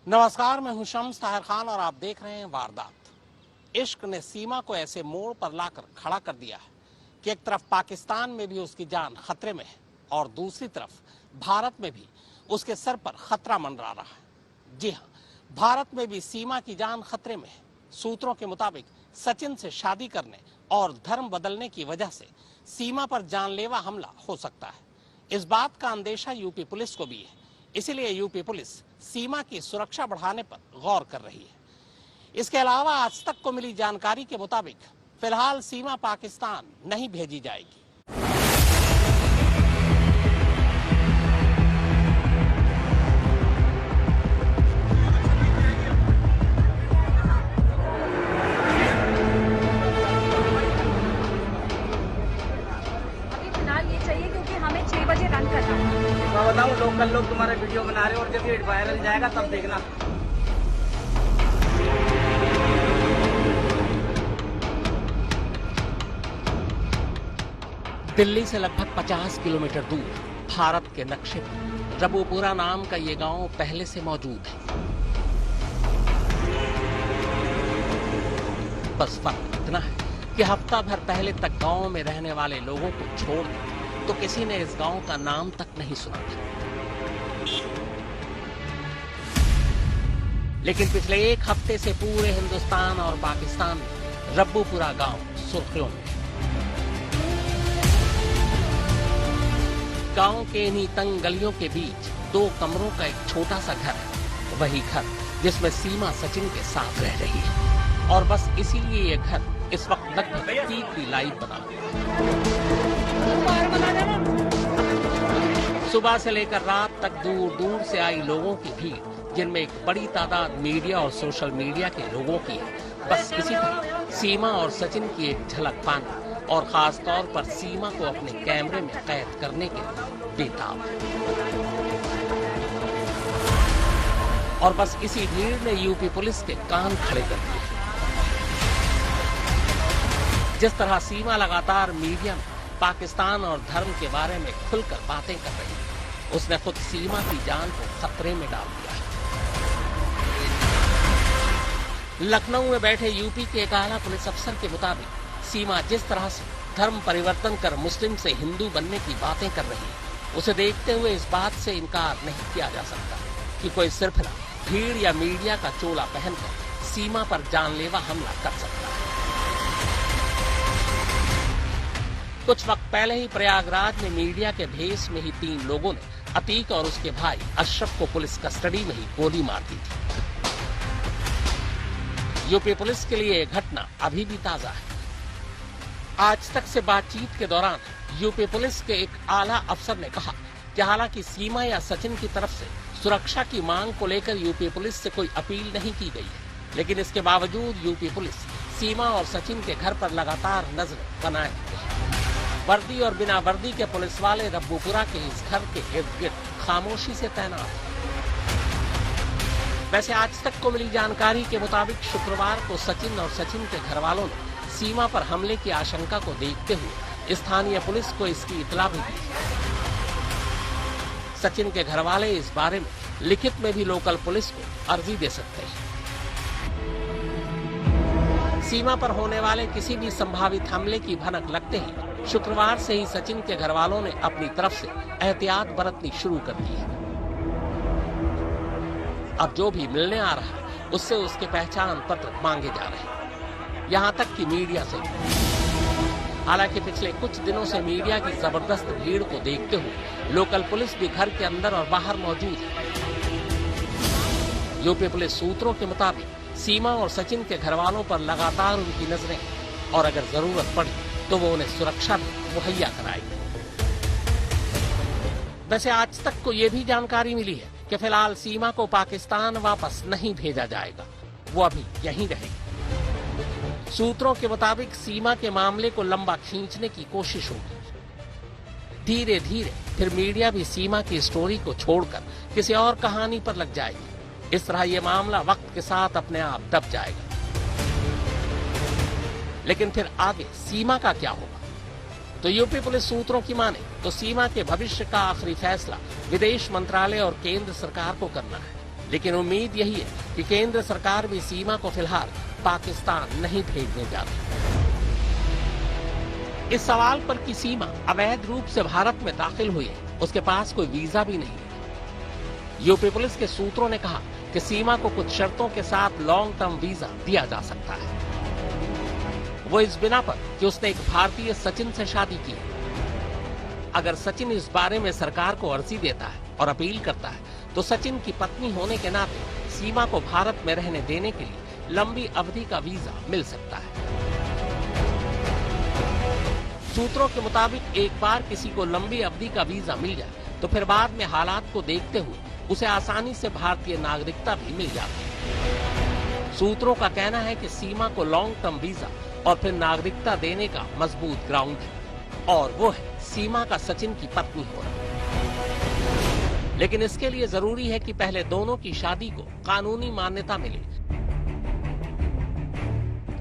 नमस्कार, मैं हूं शम्स ताहिर खान और आप देख रहे हैं वारदात। इश्क ने सीमा को ऐसे मोड़ पर लाकर खड़ा कर दिया है कि एक तरफ पाकिस्तान में भी उसकी जान खतरे में है और दूसरी तरफ भारत में भी उसके सर पर खतरा मंडरा रहा है। जी हां, भारत में भी सीमा की जान खतरे में है। सूत्रों के मुताबिक सचिन से शादी करने और धर्म बदलने की वजह से सीमा पर जानलेवा हमला हो सकता है। इस बात का अंदेशा यूपी पुलिस को भी है, इसीलिए यूपी पुलिस सीमा की सुरक्षा बढ़ाने पर गौर कर रही है। इसके अलावा आज तक को मिली जानकारी के मुताबिक फिलहाल सीमा पाकिस्तान नहीं भेजी जाएगी। अभी फिलहाल ये चाहिए क्योंकि हमें 6 बजे रन करना है। मैं बताऊँ, लोकल लोग तुम्हारे वीडियो बना रहे हो और जब ये वायरल जाएगा तब देखना। दिल्ली से लगभग 50 किलोमीटर दूर भारत के नक्शे पर रबूपुरा नाम का ये गांव पहले से मौजूद है। बस फर्क इतना है कि हफ्ता भर पहले तक गांव में रहने वाले लोगों को छोड़ तो किसी ने इस गांव का नाम तक नहीं सुना था। लेकिन पिछले एक हफ्ते से पूरे हिंदुस्तान और पाकिस्तान में रब्बूपुरा गांव सुर्खियों में। गांव के इन्हीं तंग गलियों के बीच 2 कमरों का एक छोटा सा घर है, वही घर जिसमें सीमा सचिन के साथ रह रही है। और बस इसीलिए ये घर इस वक्त लगभग टीवी लाइव बना हुआ। सुबह से लेकर रात तक दूर दूर से आई लोगों की भीड़, जिनमें एक बड़ी तादाद मीडिया और सोशल मीडिया के लोगों की है। बस इसी तरह सीमा और सचिन की एक झलक पाने और खास तौर पर सीमा को अपने कैमरे में कैद करने के बेताब। और बस इसी भीड़ ने यूपी पुलिस के कान खड़े कर दिए। जिस तरह सीमा लगातार मीडिया में पाकिस्तान और धर्म के बारे में खुलकर बातें कर रही है, उसने खुद सीमा की जान को खतरे में डाल दिया है। लखनऊ में बैठे यूपी के एक आला पुलिस अफसर के मुताबिक सीमा जिस तरह से धर्म परिवर्तन कर मुस्लिम से हिंदू बनने की बातें कर रही है, उसे देखते हुए इस बात से इनकार नहीं किया जा सकता कि कोई सिर्फ भीड़ या मीडिया का चोला पहनकर सीमा पर जानलेवा हमला कर सकता है। कुछ वक्त पहले ही प्रयागराज में मीडिया के भेष में ही 3 लोगों ने अतीक और उसके भाई अशरफ को पुलिस कस्टडी में ही गोली मार दी थी। यूपी पुलिस के लिए यह घटना अभी भी ताजा है। आज तक से बातचीत के दौरान यूपी पुलिस के एक आला अफसर ने कहा कि हालांकि सीमा या सचिन की तरफ से सुरक्षा की मांग को लेकर यूपी पुलिस से कोई अपील नहीं की गई है, लेकिन इसके बावजूद यूपी पुलिस सीमा और सचिन के घर पर लगातार नजर बनाए हुए है। वर्दी और बिना वर्दी के पुलिस वाले रब्बूपुरा के इस घर के इर्द गिर्द खामोशी से तैनात हैं। वैसे आज तक को मिली जानकारी के मुताबिक शुक्रवार को सचिन और सचिन के घर वालों ने सीमा पर हमले की आशंका को देखते हुए स्थानीय पुलिस को इसकी इतला भी दी। सचिन के घर वाले इस बारे में लिखित में भी लोकल पुलिस को अर्जी दे सकते हैं। सीमा पर होने वाले किसी भी संभावित हमले की भनक लगते ही शुक्रवार से ही सचिन के घर वालों ने अपनी तरफ से एहतियात बरतनी शुरू कर दी है। अब जो भी मिलने आ रहा है उससे उसके पहचान पत्र मांगे जा रहे हैं, यहाँ तक कि मीडिया से। हालांकि पिछले कुछ दिनों से मीडिया की जबरदस्त भीड़ को देखते हुए लोकल पुलिस भी घर के अंदर और बाहर मौजूद है। यूपी पुलिस सूत्रों के मुताबिक सीमा और सचिन के घर वालों पर लगातार उनकी नजरें और अगर जरूरत पड़ी तो वो उन्हें सुरक्षा भी मुहैया कराएगी। वैसे आज तक को ये भी जानकारी मिली है कि फिलहाल सीमा को पाकिस्तान वापस नहीं भेजा जाएगा, वो अभी यहीं रहेगी। सूत्रों के मुताबिक सीमा के मामले को लंबा खींचने की कोशिश होगी। धीरे धीरे फिर मीडिया भी सीमा की स्टोरी को छोड़कर किसी और कहानी पर लग जाएगी। इस तरह ये मामला वक्त के साथ अपने आप दब जाएगा। लेकिन फिर आगे सीमा का क्या होगा? तो यूपी पुलिस सूत्रों की माने तो सीमा के भविष्य का आखिरी फैसला विदेश मंत्रालय और केंद्र सरकार को करना है। लेकिन उम्मीद यही है कि केंद्र सरकार भी सीमा को फिलहाल पाकिस्तान नहीं भेजने जा रही। इस सवाल पर कि सीमा अवैध रूप से भारत में दाखिल हुई है, उसके पास कोई वीजा भी नहीं है। यूपी पुलिस के सूत्रों ने कहा कि सीमा को कुछ शर्तों के साथ लॉन्ग टर्म वीजा दिया जा सकता है। वो इस बिना पर कि उसने एक भारतीय सचिन से शादी की है। अगर सचिन इस बारे में सरकार को अर्जी देता है और अपील करता है तो सचिन की पत्नी होने के नाते सीमा को भारत में रहने देने के लिए लंबी अवधि का वीजा मिल सकता है। सूत्रों के मुताबिक एक बार किसी को लंबी अवधि का वीजा मिल जाए तो फिर बाद में हालात को देखते हुए उसे आसानी से भारतीय नागरिकता भी मिल जाती है। सूत्रों का कहना है कि सीमा को लॉन्ग टर्म वीजा और फिर नागरिकता देने का मजबूत ग्राउंड है, और वो है सीमा का सचिन की पत्नी होना। लेकिन इसके लिए जरूरी है कि पहले दोनों की शादी को कानूनी मान्यता मिले।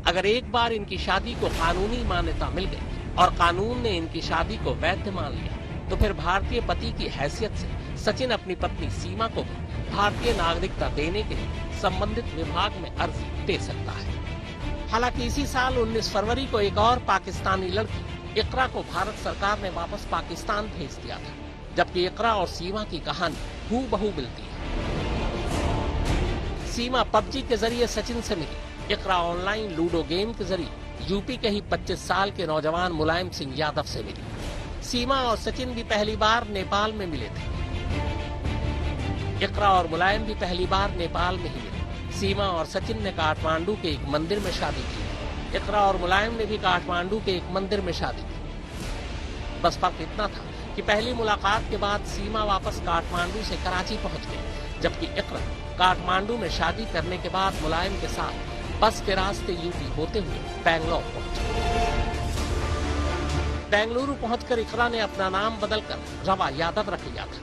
अगर एक बार इनकी शादी को कानूनी मान्यता मिल गई और कानून ने इनकी शादी को वैध मान लिया तो फिर भारतीय पति की हैसियत से सचिन अपनी पत्नी सीमा को भी भारतीय नागरिकता देने के लिए संबंधित विभाग में अर्जी दे सकता है। हालांकि इसी साल 19 फरवरी को एक और पाकिस्तानी लड़की इकरा को भारत सरकार ने वापस पाकिस्तान भेज दिया था, जबकि इकरा और सीमा की कहानी हूबहू मिलती है। सीमा पबजी के जरिए सचिन से मिली, इकरा ऑनलाइन लूडो गेम के जरिए यूपी के ही 25 साल के नौजवान मुलायम सिंह यादव से मिली। सीमा और सचिन भी पहली बार नेपाल में मिले थे। इकरा और मुलायम भी पहली बार नेपाल में ही मिले। सीमा और सचिन ने काठमांडू के एक मंदिर में शादी की। इकरा और मुलायम ने भी काठमांडू के एक मंदिर में शादी की। बस फर्क इतना था कि पहली मुलाकात के बाद सीमा वापस काठमांडू से कराची पहुंच गई, जबकि इकरा काठमांडू में शादी करने के बाद मुलायम के साथ बस के रास्ते यूपी होते हुए बेंगलोर पहुंचे। बेंगलुरु पहुंचकर इकरा ने अपना नाम बदलकर रवा यादव रख लिया था।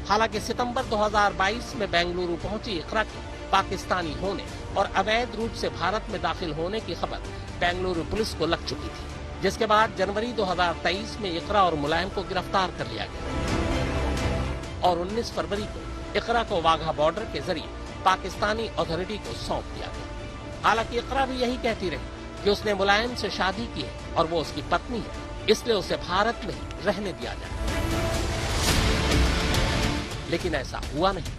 हालांकि सितंबर 2022 में बेंगलुरु पहुंची इकरा की पाकिस्तानी होने और अवैध रूप से भारत में दाखिल होने की खबर बेंगलुरु पुलिस को लग चुकी थी, जिसके बाद जनवरी 2023 में इकरा और मुलायम को गिरफ्तार कर लिया गया और 19 फरवरी को इकरा को वाघा बॉर्डर के जरिए पाकिस्तानी अथॉरिटी को सौंप दिया गया। हालांकि इकरा भी यही कहती रही कि उसने मुलायम से शादी की है और वो उसकी पत्नी है, इसलिए उसे भारत में ही रहने दिया जाए। लेकिन ऐसा हुआ नहीं।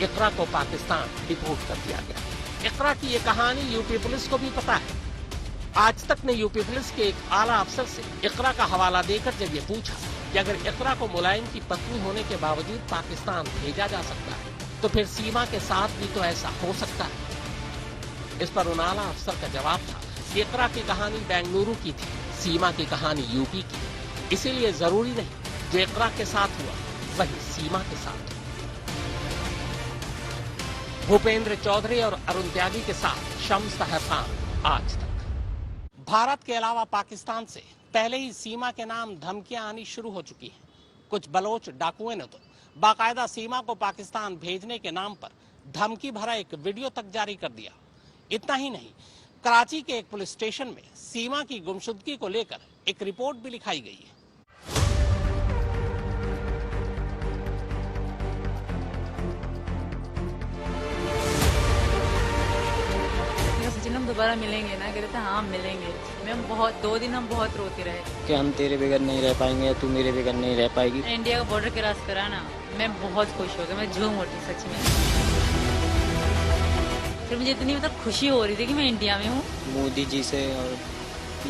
इकरा को पाकिस्तान डिपोर्ट कर दिया गया। इकरा की ये कहानी यूपी पुलिस को भी पता है। आज तक ने यूपी पुलिस के एक आला अफसर से इकरा का हवाला देकर जब ये पूछा कि अगर इकरा को मुलायम की पत्नी होने के बावजूद पाकिस्तान भेजा जा सकता है तो फिर सीमा के साथ भी तो ऐसा हो सकता है। इस पर उन आला अफसर का जवाब था कि इकरा की कहानी बेंगलुरु की थी, सीमा की कहानी यूपी की, इसीलिए जरूरी नहीं जो इकरा के साथ हुआ वही सीमा के साथ। भूपेंद्र चौधरी और अरुण त्यागी के साथ शम्स ताहिर खान, आज तक। भारत के अलावा पाकिस्तान से पहले ही सीमा के नाम धमकियां आनी शुरू हो चुकी हैं। कुछ बलोच डाकुओं ने तो बाकायदा सीमा को पाकिस्तान भेजने के नाम पर धमकी भरा एक वीडियो तक जारी कर दिया। इतना ही नहीं, कराची के एक पुलिस स्टेशन में सीमा की गुमशुदगी को लेकर एक रिपोर्ट भी लिखाई गई है। सचिन हम दोबारा मिलेंगे ना, कहते थे हाँ मिलेंगे। मैं बहुत 2 दिन हम बहुत रोते रहे कि हम तेरे बगैर नहीं रह पाएंगे, तू मेरे बगैर नहीं रह पाएगी। इंडिया का बॉर्डर क्रॉस करा ना, मैं बहुत खुश हो गया, मैं झूम उठी सच में। फिर मुझे इतनी मतलब खुशी हो रही थी कि मैं इंडिया में हूँ। मोदी जी से और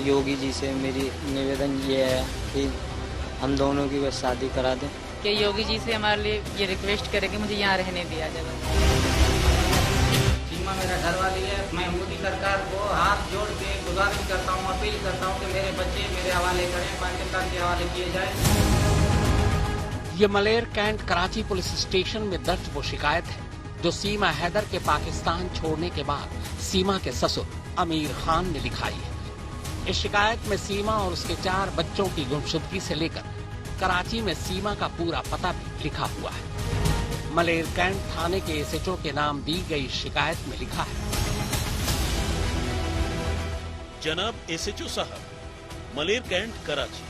योगी जी से मेरी निवेदन ये है कि हम दोनों की बस शादी करा दें। कि योगी जी से हमारे लिए ये रिक्वेस्ट करें कि मुझे यहाँ रहने दिया जाए। सीमा मेरा घर वाली है। मैं मोदी सरकार को हाथ जोड़ के गुजारिश करता हूँ, अपील करता हूँ कि मेरे बच्चे मेरे हवाले करें, पाकिस्तान के हवाले किए जाए। ये मलेर कैंट कराची पुलिस स्टेशन में दर्ज वो शिकायत है जो सीमा हैदर के पाकिस्तान छोड़ने के बाद सीमा के ससुर अमीर खान ने लिखाई है। इस शिकायत में सीमा और उसके 4 बच्चों की गुमशुदगी से लेकर कराची में सीमा का पूरा पता भी लिखा हुआ है। मलेर कैंट थाने के एसएचओ के नाम दी गई शिकायत में लिखा है, जनाब एसएचओ साहब, मलेर कैंट कराची,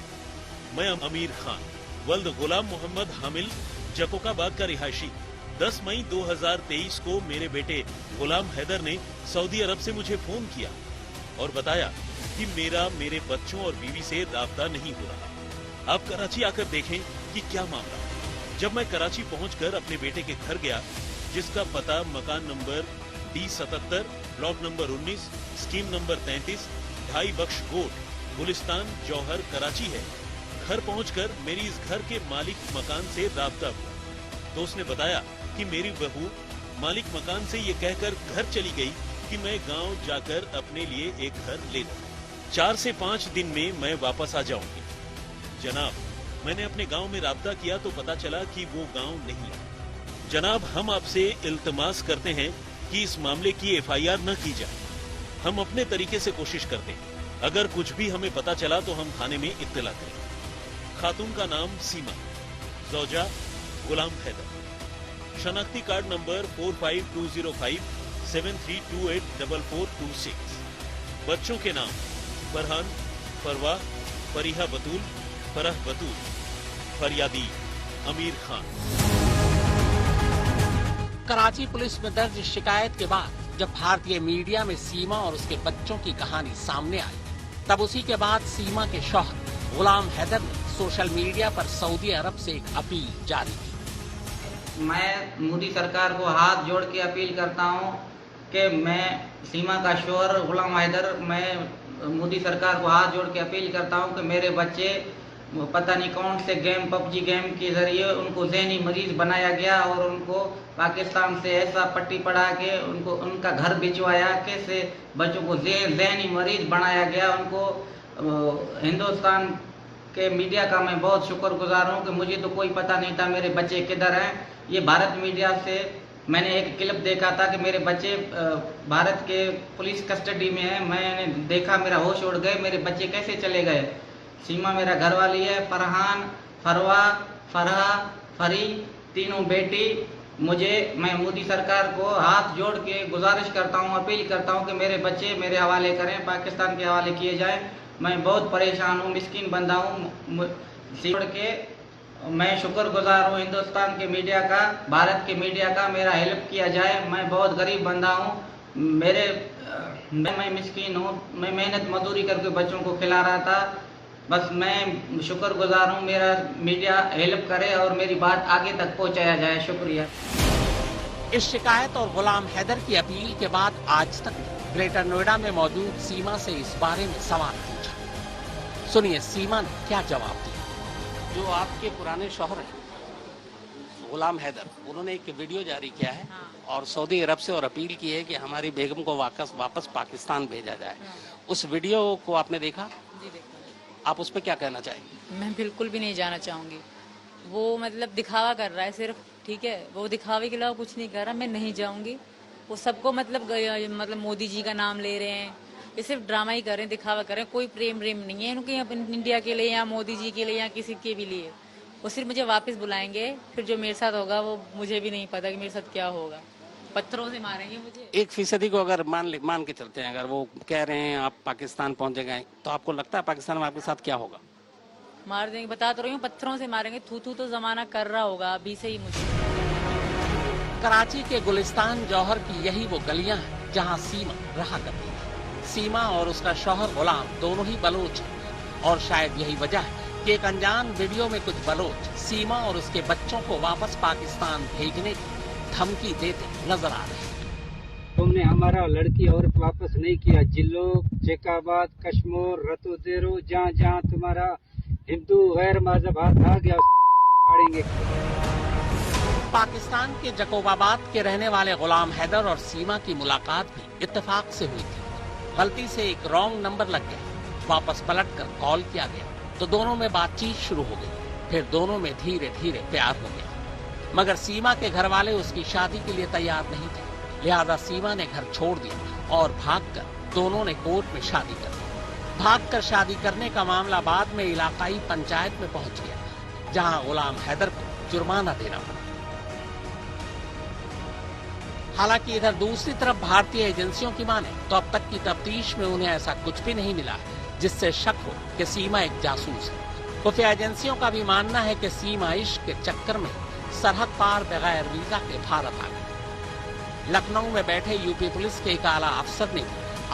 मैं अमीर खान वल्द गुलाम मोहम्मद हामिल जकोकाबाद का रिहायशी 10 मई 2023 को मेरे बेटे गुलाम हैदर ने सऊदी अरब से मुझे फोन किया और बताया कि मेरा मेरे बच्चों और बीवी से राब्ता नहीं हो रहा। आप कराची आकर देखें कि क्या मामला। जब मैं कराची पहुंचकर अपने बेटे के घर गया, जिसका पता मकान number D77, block number 19, scheme number 33, 2.5 बख्श गोट, गुलिस्तान, जौहर, कराची है। घर पहुंचकर मेरी इस घर के मालिक मकान से राब्ता हुआ तो उसने बताया कि मेरी बहू मालिक मकान से ये कहकर घर चली गई कि मैं गांव जाकर अपने लिए एक घर ले लूं। 4 से 5 दिन में मैं वापस आ जाऊंगी। जनाब, मैंने अपने गांव में राब्ता किया तो पता चला कि वो गांव नहीं है। जनाब, हम आपसे इल्तमास करते हैं कि इस मामले की FIR न की जाए। हम अपने तरीके से कोशिश करते हैं। अगर कुछ भी हमें पता चला तो हम थाने में इत्तला करें। खातून का नाम सीमा, ज़ौजा गुलाम हैदर, शनाख्ती कार्ड नंबर 45205732844426। बच्चों के नाम फरहान, फरवा, फरीहा बतूल, फरह बतूल, फरियादी अमीर खान। कराची पुलिस में दर्ज शिकायत के बाद जब भारतीय मीडिया में सीमा और उसके बच्चों की कहानी सामने आई, तब उसी के बाद सीमा के शौहर गुलाम हैदर ने सोशल मीडिया पर सऊदी अरब से एक अपील जारी की। मैं मोदी सरकार को हाथ जोड़ के अपील करता हूं कि मैं सीमा का शौहर गुलाम हैदर, मैं मोदी सरकार को हाथ जोड़ के अपील करता हूं कि मेरे बच्चे पता नहीं कौन से गेम, PUBG गेम के जरिए उनको ज़हनी मरीज बनाया गया और उनको पाकिस्तान से ऐसा पट्टी पड़ा के उनको उनका घर भिजवाया, कैसे बच्चों को ज़हनी मरीज बनाया गया। उनको हिंदुस्तान के मीडिया का मैं बहुत शुक्रगुजार हूं कि मुझे तो कोई पता नहीं था मेरे बच्चे किधर हैं। ये भारत मीडिया से मैंने एक क्लिप देखा था कि मेरे बच्चे भारत के पुलिस कस्टडी में हैं। मैंने देखा, मेरा होश उड़ गए, मेरे बच्चे कैसे चले गए। सीमा मेरा घरवाली है, फरहान, फरवा, फरहा, फरी, तीनों बेटी। मैं मोदी सरकार को हाथ जोड़ के गुजारिश करता हूं, अपील करता हूं कि मेरे बच्चे मेरे हवाले करें, पाकिस्तान के हवाले किए जाएं। मैं बहुत परेशान हूं, मिस्कीन बंदा हूं। जोड़ के मैं शुक्रगुजार हूं हिंदुस्तान के मीडिया का, भारत के मीडिया का, मेरा हेल्प किया जाए। मैं बहुत गरीब बंदा हूं, मैं मिस्कीन हूं, मैं मेहनत मजदूरी करके बच्चों को खिला रहा था। बस मैं शुक्रगुजार हूं, मेरा मीडिया हेल्प करे और मेरी बात आगे तक पहुंचाया जाए। शुक्रिया। इस शिकायत और गुलाम हैदर की अपील के बाद आज तक ग्रेटर नोएडा में मौजूद सीमा से इस बारे में सवाल पूछा। सुनिए सीमा ने क्या जवाब दिया। जो आपके पुराने शौहर हैं गुलाम हैदर, उन्होंने एक वीडियो जारी किया है और सऊदी अरब से और अपील की है कि हमारी बेगम को वापस पाकिस्तान भेजा जाए। उस वीडियो को आपने देखा? जी देखा। आप उस पर क्या कहना चाहेंगे? मैं बिल्कुल भी नहीं जाना चाहूंगी। वो मतलब दिखावा कर रहा है सिर्फ, ठीक है, वो दिखावे के अलावा कुछ नहीं कर रहा। मैं नहीं जाऊंगी। वो सबको मतलब मोदी जी का नाम ले रहे हैं, ये सिर्फ ड्रामा ही कर रहे हैं, दिखावा कर रहे हैं। कोई प्रेम नहीं है उनके इंडिया के लिए या मोदी जी के लिए या किसी के भी लिए। वो सिर्फ मुझे वापस बुलाएंगे, फिर जो मेरे साथ होगा वो मुझे भी नहीं पता कि मेरे साथ क्या होगा। पत्थरों से मारेंगे मुझे। 1% को अगर मान के चलते हैं, अगर वो कह रहे हैं आप पाकिस्तान पहुंचे गए, तो आपको लगता है पाकिस्तान में आपके साथ क्या होगा? मार देंगे, बता तो रही हूँ, पत्थरों से मारेंगे। थू तो जमाना कर रहा होगा अभी से ही मुझे। कराची के गुलिस्तान जौहर की यही वो गलियां हैं जहां सीमा रहा करती है। सीमा और उसका शौहर गुलाम दोनों ही बलोच हैं और शायद यही वजह है कि एक अनजान वीडियो में कुछ बलोच सीमा और उसके बच्चों को वापस पाकिस्तान भेजने की धमकी देते नजर आ रहे हैं। तुमने हमारा लड़की औरत वापस नहीं किया। जिलो, चेकाबाद, कश्मीर, रतोदेरो, जहाँ जहाँ तुम्हारा हिंदू गैर मजहब हाथ आ गया फाड़ेंगे। पाकिस्तान के जकोबाबाद के रहने वाले गुलाम हैदर और सीमा की मुलाकात भी इत्तेफाक से हुई थी। गलती से एक रॉन्ग नंबर लग गया, वापस पलटकर कॉल किया गया तो दोनों में बातचीत शुरू हो गई। फिर दोनों में धीरे धीरे प्यार हो गया, मगर सीमा के घर वाले उसकी शादी के लिए तैयार नहीं थे। लिहाजा सीमा ने घर छोड़ दिया और भागकर दोनों ने कोर्ट में शादी कर ली। भागकर शादी करने का मामला बाद में इलाकाई पंचायत में पहुंच गया, जहां गुलाम हैदर को जुर्माना देना पड़ा। हालांकि इधर दूसरी तरफ भारतीय एजेंसियों की माने तो अब तक की तफ्तीश में उन्हें ऐसा कुछ भी नहीं मिला जिससे शक हो कि सीमा एक जासूस है। खुफिया एजेंसियों का भी मानना है कि सीमा इश्क के चक्कर में सरहद पार बगैर वीजा के भारत आ गए। लखनऊ में बैठे यूपी पुलिस के एक आला अफसर ने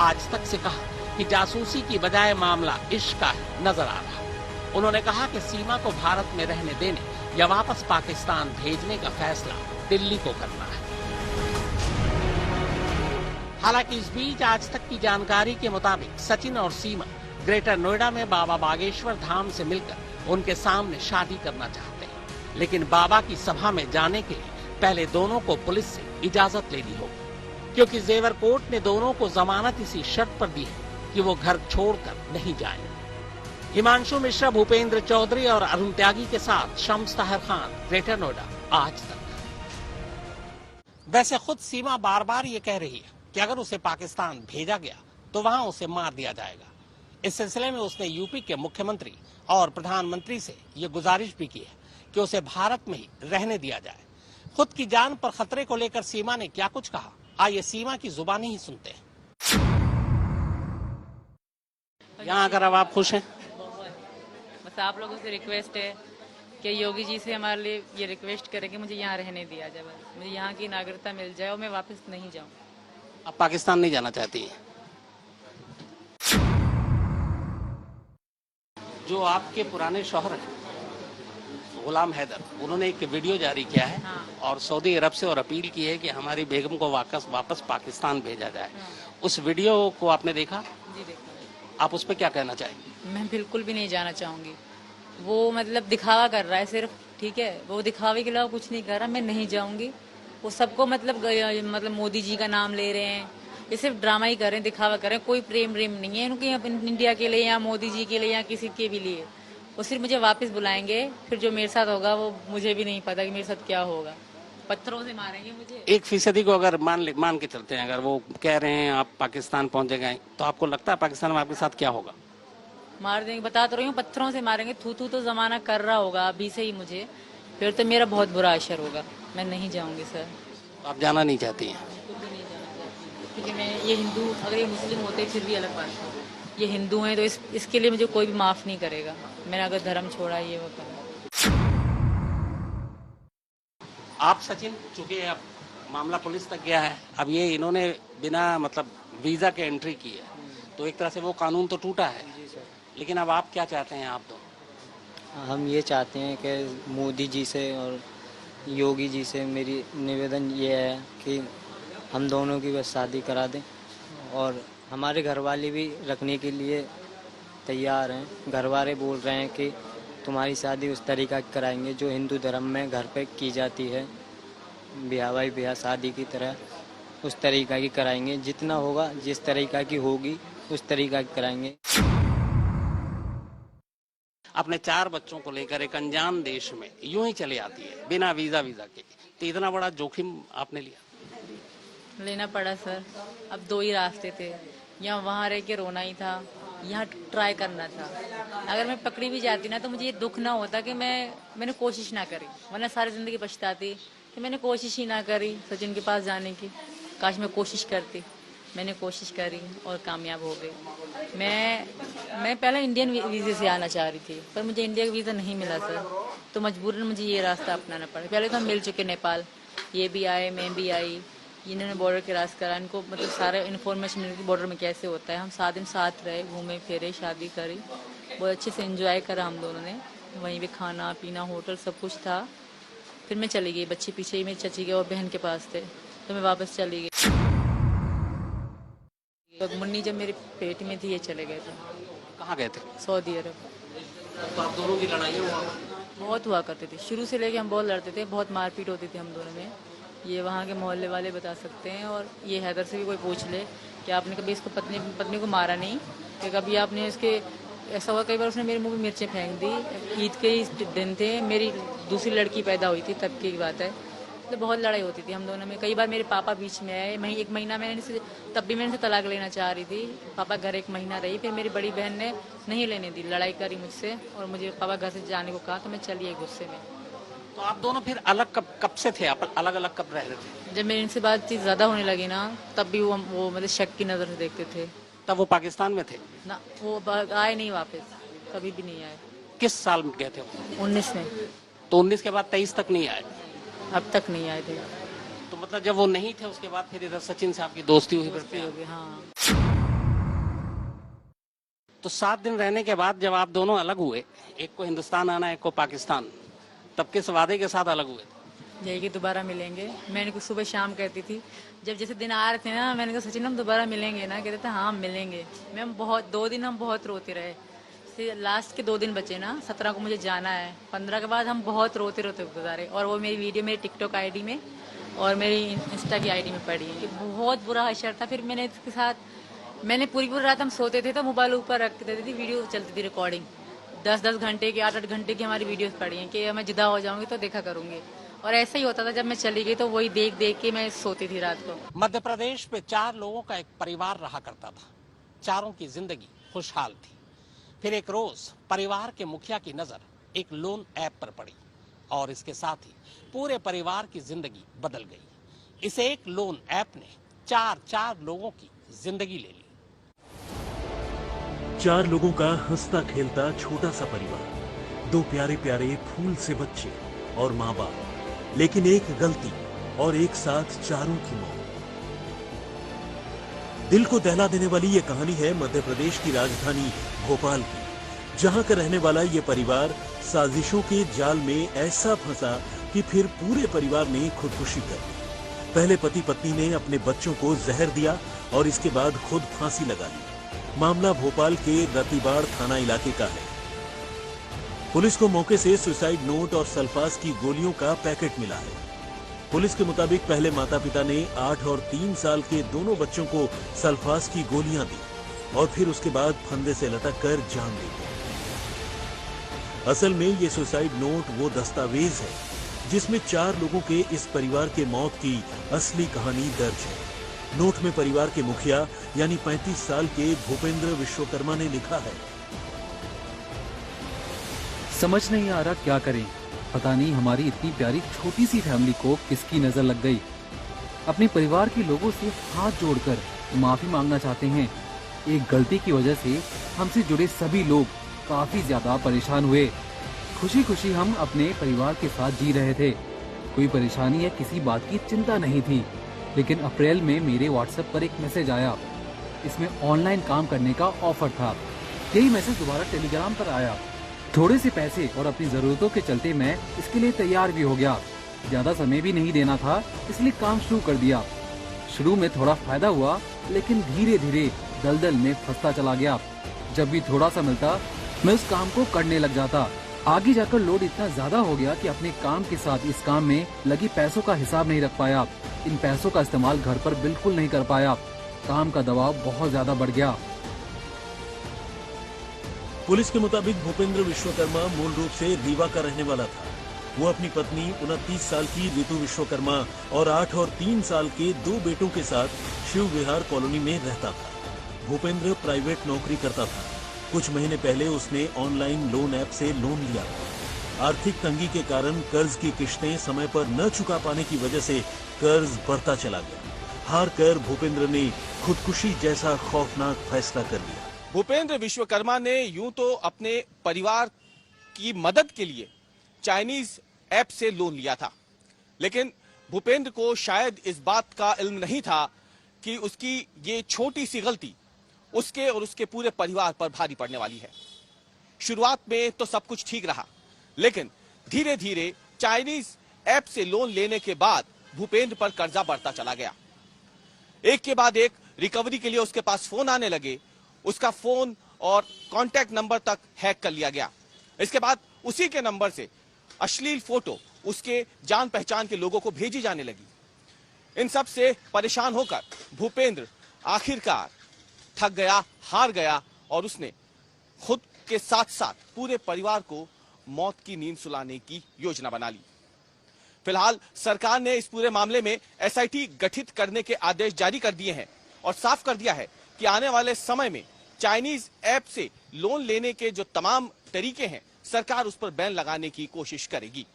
आज तक से कहा कि जासूसी की बजाय मामला इश्क का नजर आ रहा। उन्होंने कहा कि सीमा को भारत में रहने देने या वापस पाकिस्तान भेजने का फैसला दिल्ली को करना है। हालांकि इस बीच आज तक की जानकारी के मुताबिक सचिन और सीमा ग्रेटर नोएडा में बाबा बागेश्वर धाम से मिलकर उनके सामने शादी करना चाहते हैं, लेकिन बाबा की सभा में जाने के लिए पहले दोनों को पुलिस से इजाजत लेनी होगी, क्योंकि जेवर कोर्ट ने दोनों को जमानत इसी शर्त पर दी है कि वो घर छोड़कर नहीं जाएं। हिमांशु मिश्रा, भूपेंद्र चौधरी और अरुण त्यागी के साथ शम्स ताहिर खान, ग्रेटर नोएडा, आज तक। वैसे खुद सीमा बार बार ये कह रही है कि अगर उसे पाकिस्तान भेजा गया तो वहां उसे मार दिया जाएगा। इस सिलसिले में उसने यूपी के मुख्यमंत्री और प्रधानमंत्री से ये गुजारिश भी की है कि उसे भारत में ही रहने दिया जाए। खुद की जान पर खतरे को लेकर सीमा ने क्या कुछ कहा, आइए सीमा की जुबानी ही सुनते हैं। यहाँ अगर अब आप खुश हैं, बस आप लोगों से रिक्वेस्ट है कि योगी जी से हमारे लिए ये रिक्वेस्ट करें कि मुझे यहाँ रहने दिया जाए, बस मुझे यहाँ की नागरिकता मिल जाए और मैं वापस नहीं जाऊँ। आप पाकिस्तान नहीं जाना चाहती हैं? जो आपके पुराने शौहर हैं गुलाम हैदर, उन्होंने एक वीडियो जारी किया है और सऊदी अरब से और अपील की है कि हमारी बेगम को वापस पाकिस्तान भेजा जाए। उस वीडियो को आपने देखा? जी देखा। आप उस पर क्या कहना चाहेंगे? मैं बिल्कुल भी नहीं जाना चाहूँगी। वो मतलब दिखावा कर रहा है सिर्फ, ठीक है, वो दिखावे के अलावा कुछ नहीं कर रहा। मैं नहीं जाऊँगी। वो सबको मतलब मोदी जी का नाम ले रहे हैं, ये सिर्फ ड्रामा ही कर रहे हैं, दिखावा कर रहे हैं। कोई प्रेम नहीं है उनके इंडिया के लिए या मोदी जी के लिए या किसी के भी लिए। वो सिर्फ मुझे वापस बुलाएंगे, फिर जो मेरे साथ होगा वो मुझे भी नहीं पता कि मेरे साथ क्या होगा। पत्थरों से मारेंगे मुझे। 1% को अगर मान के चलते हैं, अगर वो कह रहे हैं आप पाकिस्तान पहुंचे गए, तो आपको लगता है पाकिस्तान में आपके साथ क्या होगा? मार देंगे, बता तो रही हूँ, पत्थरों से मारेंगे। थू तो जमाना कर रहा होगा अभी से ही मुझे, फिर तो मेरा बहुत बुरा असर होगा। मैं नहीं जाऊंगी सर। आप जाना नहीं चाहती हैं? बिल्कुल भी नहीं जाना चाहती, क्योंकि मैं ये हिंदू, अगर ये मुस्लिम होते फिर भी अलग बात है। ये हिंदू हैं तो इसके लिए मुझे कोई भी माफ नहीं करेगा। मैंने अगर धर्म छोड़ा ये वो करा। आप सचिन, चूंकि अब मामला पुलिस तक गया है, अब ये इन्होंने बिना मतलब वीजा के एंट्री की है, तो एक तरह से वो कानून तो टूटा है। लेकिन अब आप क्या चाहते हैं? आप दोनों? हम ये चाहते हैं कि मोदी जी से और योगी जी से मेरी निवेदन ये है कि हम दोनों की बस शादी करा दें, और हमारे घर वाले भी रखने के लिए तैयार हैं। घर वाले बोल रहे हैं कि तुम्हारी शादी उस तरीका की कराएंगे जो हिंदू धर्म में घर पे की जाती है, ब्याह शादी की तरह उस तरीका की कराएंगे। जितना होगा, जिस तरीका की होगी उस तरीका की कराएंगे। अपने 4 बच्चों को लेकर एक अनजान देश में यूं ही चले आती है बिना वीजा के, तो इतना बड़ा जोखिम आपने लेना पड़ा सर। अब 2 ही रास्ते थे, या वहाँ रह के रोना ही था, यहाँ ट्राई करना था। अगर मैं पकड़ी भी जाती ना तो मुझे ये दुख ना होता कि मैंने कोशिश ना करी, वरना सारी जिंदगी पछताती कि मैंने कोशिश ही ना करी सचिन के पास जाने की। काश मैं कोशिश करती। मैंने कोशिश करी और कामयाब हो गई। मैं पहले इंडियन वीज़े से आना चाह रही थी, पर मुझे इंडिया का वीज़ा नहीं मिला सर, तो मजबूरन मुझे ये रास्ता अपनाना पड़ा। पहले तो हम मिल चुके नेपाल, ये भी आए, मैं भी आई, इन्होंने बॉर्डर क्रॉस करा, इनको मतलब सारा इन्फॉर्मेशन मिल गई बॉर्डर में कैसे होता है। हम 7 दिन साथ रहे, घूमे फिरे, शादी करी, बहुत अच्छे से एंजॉय करा हम दोनों ने। वहीं पे खाना पीना, होटल सब कुछ था। फिर मैं चली गई, बच्चे पीछे ही मेरी चची के और बहन के पास थे, तो मैं वापस चली गई। तो मुन्नी जब मेरे पेट में थी ये चले गए थे। कहाँ गए थे? सऊदी अरब। तो आप दोनों की लड़ाई बहुत हुआ करते थे, शुरू से लेके हम बहुत लड़ते थे, बहुत मारपीट होती थी हम दोनों में। ये वहाँ के मोहल्ले वाले बता सकते हैं, और ये हैदर से भी कोई पूछ ले कि आपने कभी इसको पत्नी को मारा नहीं, कि कभी आपने इसके ऐसा हुआ। कई बार उसने मेरे मुंह में मिर्चें फेंक दी। ईद के दिन थे, मेरी दूसरी लड़की पैदा हुई थी, तब की बात है। तो बहुत लड़ाई होती थी हम दोनों में। कई बार मेरे पापा बीच में आए, 1 महीना तब भी मैंने तलाक लेना चाह रही थी। पापा घर 1 महीना रही, फिर मेरी बड़ी बहन ने नहीं लेने दी, लड़ाई करी मुझसे और मुझे पापा घर से जाने को कहा, तो मैं चली आई गुस्से में। तो आप दोनों फिर अलग कब से थे? आप अलग कब रह रहे थे? जब मेरी इनसे बातचीत ज्यादा होने लगी ना, तब भी वो मतलब शक की नजर से देखते थे। तब वो पाकिस्तान में थे ना? वो आए नहीं वापस, कभी भी नहीं आए। किस साल में गए थे? 19 में। तो 19 के बाद 23 तक नहीं आए? अब तक नहीं आए थे। तो मतलब जब वो नहीं थे उसके बाद फिर इधर सचिन से आपकी दोस्ती हुई फिर दोस्ती हो गई, हाँ। तो 7 दिन रहने के बाद जब आप दोनों अलग हुए, एक को हिंदुस्तान आना एक को पाकिस्तान, तब किस वादे के साथ अलग हुए थे? यही कि दोबारा मिलेंगे। मैंने कुछ सुबह शाम कहती थी, जब जैसे दिन आ रहे थे ना, मैंने कहा सचिन हम दोबारा मिलेंगे ना, कहते थे हाँ मिलेंगे। मैम बहुत 2 दिन हम बहुत रोते रहे। फिर लास्ट के 2 दिन बचे ना, 17 को मुझे जाना है, 15 के बाद हम बहुत रोते रोते गुजारे। और वो मेरी वीडियो मेरी टिकटॉक आईडी में और मेरी इंस्टा की आईडी में पड़ी है। बहुत बुरा हशर था। फिर मैंने इसके साथ पूरी रात हम सोते थे तो मोबाइल ऊपर रख देती थी, वीडियो चलती थी रिकॉर्डिंग। 10-10 घंटे की 8-8 घंटे की हमारी वीडियोस पड़ी हैं कि मैं जुदा हो जाऊंगी तो देखा करूंगी। और ऐसा ही होता था, जब मैं चली गई तो वही देख देख के मैं सोती थी रात को। मध्य प्रदेश में 4 लोगों का एक परिवार रहा करता था। चारों की जिंदगी खुशहाल थी। फिर एक रोज परिवार के मुखिया की नजर एक लोन ऐप पर पड़ी और इसके साथ ही पूरे परिवार की जिंदगी बदल गई। इस एक लोन ऐप ने 4 लोगों की जिंदगी ले ली। 4 लोगों का हंसता खेलता छोटा सा परिवार, 2 प्यारे प्यारे फूल से बच्चे और माँ बाप, लेकिन एक गलती और एक साथ चारों की मौत। दिल को दहला देने वाली ये कहानी है मध्य प्रदेश की राजधानी भोपाल की, जहां का रहने वाला ये परिवार साजिशों के जाल में ऐसा फंसा कि फिर पूरे परिवार ने खुदकुशी कर ली। पहले पति पत्नी ने अपने बच्चों को जहर दिया और इसके बाद खुद फांसी लगा ली। मामला भोपाल के रतिबाड़ थाना इलाके का है। पुलिस को मौके से सुसाइड नोट और सल्फास की गोलियों का पैकेट मिला है। पुलिस के मुताबिक पहले माता पिता ने 8 और 3 साल के दोनों बच्चों को सल्फास की गोलियां दी और फिर उसके बाद फंदे से लटक कर जान दे दी। असल में ये सुसाइड नोट वो दस्तावेज है जिसमें 4 लोगों के इस परिवार के मौत की असली कहानी दर्ज है। नोट में परिवार के मुखिया यानी 35 साल के भूपेंद्र विश्वकर्मा ने लिखा है, समझ नहीं आ रहा क्या करें। पता नहीं हमारी इतनी प्यारी छोटी सी फैमिली को किसकी नजर लग गई। अपने परिवार के लोगों से हाथ जोड़कर माफी मांगना चाहते हैं। एक गलती की वजह से हमसे जुड़े सभी लोग काफी ज्यादा परेशान हुए। खुशी खुशी हम अपने परिवार के साथ जी रहे थे। कोई परेशानी या किसी बात की चिंता नहीं थी। लेकिन अप्रैल में मेरे व्हाट्सएप पर एक मैसेज आया। इसमें ऑनलाइन काम करने का ऑफर था। यही मैसेज दोबारा टेलीग्राम पर आया। थोड़े से पैसे और अपनी जरूरतों के चलते मैं इसके लिए तैयार भी हो गया। ज्यादा समय भी नहीं देना था, इसलिए काम शुरू कर दिया। शुरू में थोड़ा फायदा हुआ, लेकिन धीरे धीरे दलदल में फंसता चला गया। जब भी थोड़ा सा मिलता मैं उस काम को करने लग जाता। आगे जाकर लोड इतना ज्यादा हो गया कि अपने काम के साथ इस काम में लगी पैसों का हिसाब नहीं रख पाया। इन पैसों का इस्तेमाल घर पर बिल्कुल नहीं कर पाया। काम का दबाव बहुत ज्यादा बढ़ गया। पुलिस के मुताबिक भूपेंद्र विश्वकर्मा मूल रूप से रीवा का रहने वाला था। वो अपनी पत्नी 29 साल की ऋतु विश्वकर्मा और 8 और 3 साल के 2 बेटों के साथ शिव विहार कॉलोनी में रहता था। भूपेंद्र प्राइवेट नौकरी करता था। कुछ महीने पहले उसने ऑनलाइन लोन ऐप से लोन लिया। आर्थिक तंगी के कारण कर्ज की किश्तें समय पर न चुका पाने की वजह से कर्ज बढ़ता चला गया। हार कर भूपेंद्र ने खुदकुशी जैसा खौफनाक फैसला कर लिया। भूपेंद्र विश्वकर्मा ने यूं तो अपने परिवार की मदद के लिए चाइनीज ऐप से लोन लिया था, लेकिन भूपेंद्र को शायद इस बात का इल्म नहीं था कि उसकी ये छोटी सी गलती उसके और उसके पूरे परिवार पर भारी पड़ने वाली है। शुरुआत में तो सब कुछ ठीक रहा, लेकिन धीरे धीरे चाइनीज ऐप से लोन लेने के बाद भूपेंद्र पर कर्जा बढ़ता चला गया। एक के बाद एक रिकवरी के लिए उसके पास फोन आने लगे। उसका फोन और कांटेक्ट नंबर तक हैक कर लिया गया। इसके बाद उसी के नंबर से अश्लील फोटो उसके जान पहचान के लोगों को भेजी जाने लगी। इन सब से परेशान होकर भूपेंद्र आखिरकार थक गया, हार गया और उसने खुद के साथ साथ पूरे परिवार को मौत की नींद सुलाने की योजना बना ली। फिलहाल सरकार ने इस पूरे मामले में एसआईटी गठित करने के आदेश जारी कर दिए हैं और साफ कर दिया है कि आने वाले समय में चाइनीज ऐप से लोन लेने के जो तमाम तरीके हैं, सरकार उस पर बैन लगाने की कोशिश करेगी।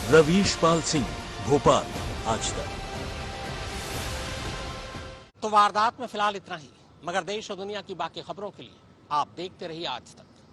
रवीश पाल सिंह, भोपाल, आज तक। तो वारदात में फिलहाल इतना ही, मगर देश और दुनिया की बाकी खबरों के लिए आप देखते रहिए आज तक।